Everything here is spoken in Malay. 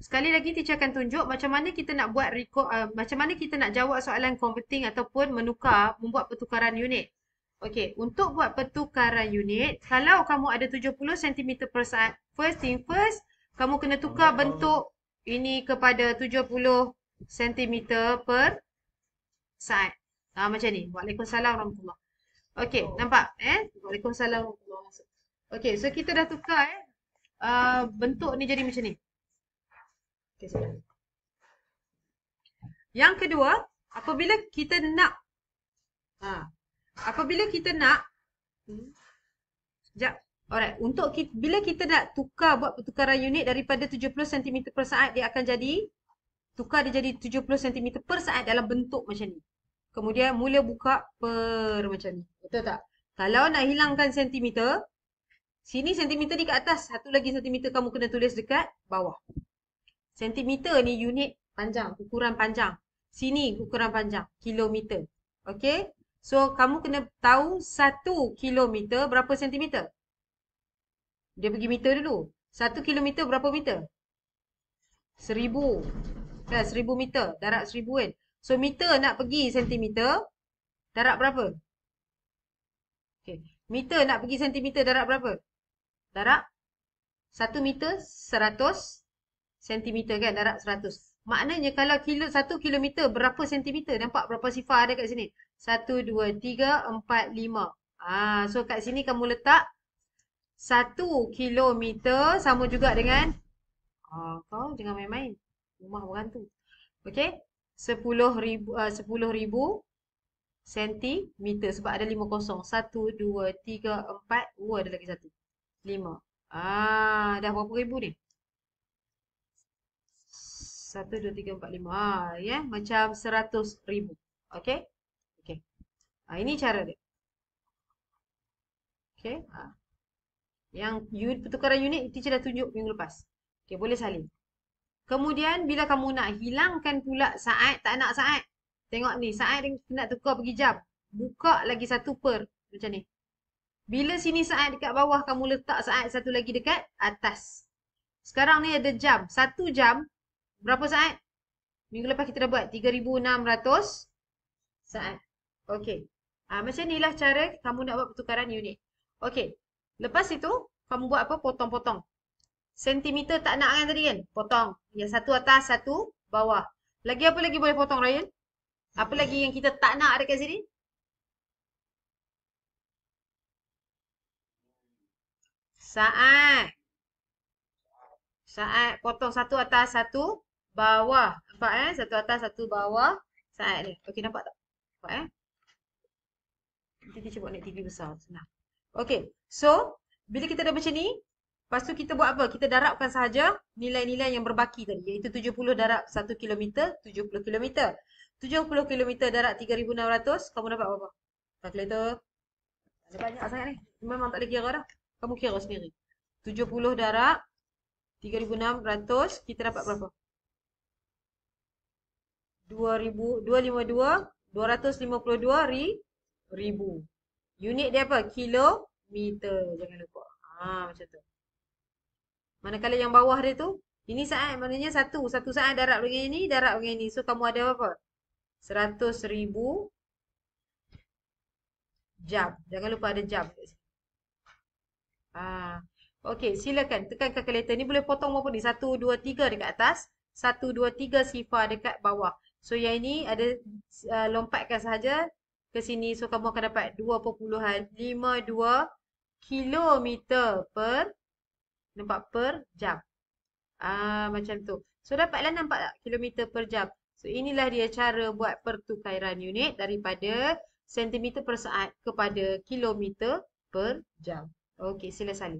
Sekali lagi teacher akan tunjuk macam mana kita nak buat macam mana kita nak jawab soalan converting ataupun membuat pertukaran unit. Okey, untuk buat pertukaran unit, kalau kamu ada 70 cm per saat, first thing first, kamu kena tukar bentuk ini kepada 70 cm per saat. Macam ni. Waalaikumsalam warahmatullahi. Okey, nampak? Waalaikumsalam warahmatullahi wabarakatuh. Okey, so kita dah tukar bentuk ni jadi macam ni. Okay, yang kedua, apabila kita nak sekejap. Alright, bila kita nak buat pertukaran unit daripada 70 cm per saat, dia akan tukar dia jadi 70 cm per saat dalam bentuk macam ni. Kemudian mula buka per macam ni. Betul tak? Kalau nak hilangkan sentimeter, sini sentimeter ni kat atas, satu lagi sentimeter kamu kena tulis dekat bawah. Sentimeter ni unit panjang, ukuran panjang. Sini ukuran panjang, kilometer. Okey? So, kamu kena tahu 1 kilometer berapa sentimeter. Dia pergi meter dulu. 1 kilometer berapa meter? 1000. Kan, 1000 meter. Darab 1000 kan. So, meter nak pergi sentimeter. Darab berapa? Okay. Meter nak pergi sentimeter darab berapa? Darab 1 meter 100 sentimeter kan, darab 100. Maknanya kalau 1 kilometer berapa sentimeter? Nampak berapa sifar ada kat sini? 1, 2, 3, 4, 5. So kat sini kamu letak 1 kilometer sama juga dengan kau jangan main-main. Rumah orang tu. Okey? 10,000 sentimeter sebab ada 5 kosong. 1, 2, 3, 4. Ada lagi 1. 5. Dah berapa ribu ni? 1, 2, 3, 4, 5. Ya, macam 100,000. Okey? Okey. Ini cara dia. Okey? Yang pertukaran unit teacher dah tunjuk minggu lepas. Okey, boleh salin. Kemudian bila kamu nak hilangkan pula saat, tak nak saat. Tengok ni, saat nak tukar pergi jam. Buka lagi 1 per macam ni. Bila sini saat dekat bawah, kamu letak saat satu lagi dekat atas. Sekarang ni ada jam. 1 jam berapa saat? Minggu lepas kita dah buat 3,600 saat. Okey. Macam inilah cara kamu nak buat pertukaran unit. Okey. Lepas itu, kamu buat apa? Potong-potong. Sentimeter tak nak kan tadi kan? Potong. Yang satu atas, satu bawah. Lagi apa lagi boleh potong, Ryan? Apa lagi yang kita tak nak ada kat sini? Saat. Saat. Potong satu atas, satu bawah. Nampak Satu atas, satu bawah. Saat ni. Okey, nampak tak? Nampak Nanti dia cuba naik TV besar. Senang. Okey. So, bila kita dah macam ni, lepas tu kita buat apa? Kita darabkan sahaja nilai-nilai yang berbaki tadi. Iaitu 70 darab 1 km, 70 km. 70 km darab 3,600. Kamu dapat berapa? Kalkulator. Ada banyak sangat ni. Memang tak ada kira dah. Kamu kira sendiri. 70 darab 3,600. Kita dapat berapa? 252 unit dia apa? Kilometer. Jangan lupa. Macam tu. Manakala yang bawah dia tu, ini saat maknanya satu saat darab dengan ini, darab dengan ini. So kamu ada apa? 100,000 jam. Jangan lupa ada jam kat sini. Okey, silakan tekan kalkulator. Ni boleh potong berapa ni? 1, 2, 3 dekat atas. 1, 2, 3 sifar dekat bawah. So yang ini ada lompatkan sahaja ke sini. So kamu akan dapat 2.52 kilometer per jam. Macam tu. So dapatlah, nampak tak? Kilometer per jam. So inilah dia cara buat pertukaran unit daripada sentimeter per saat kepada kilometer per jam. Okey, sila salin.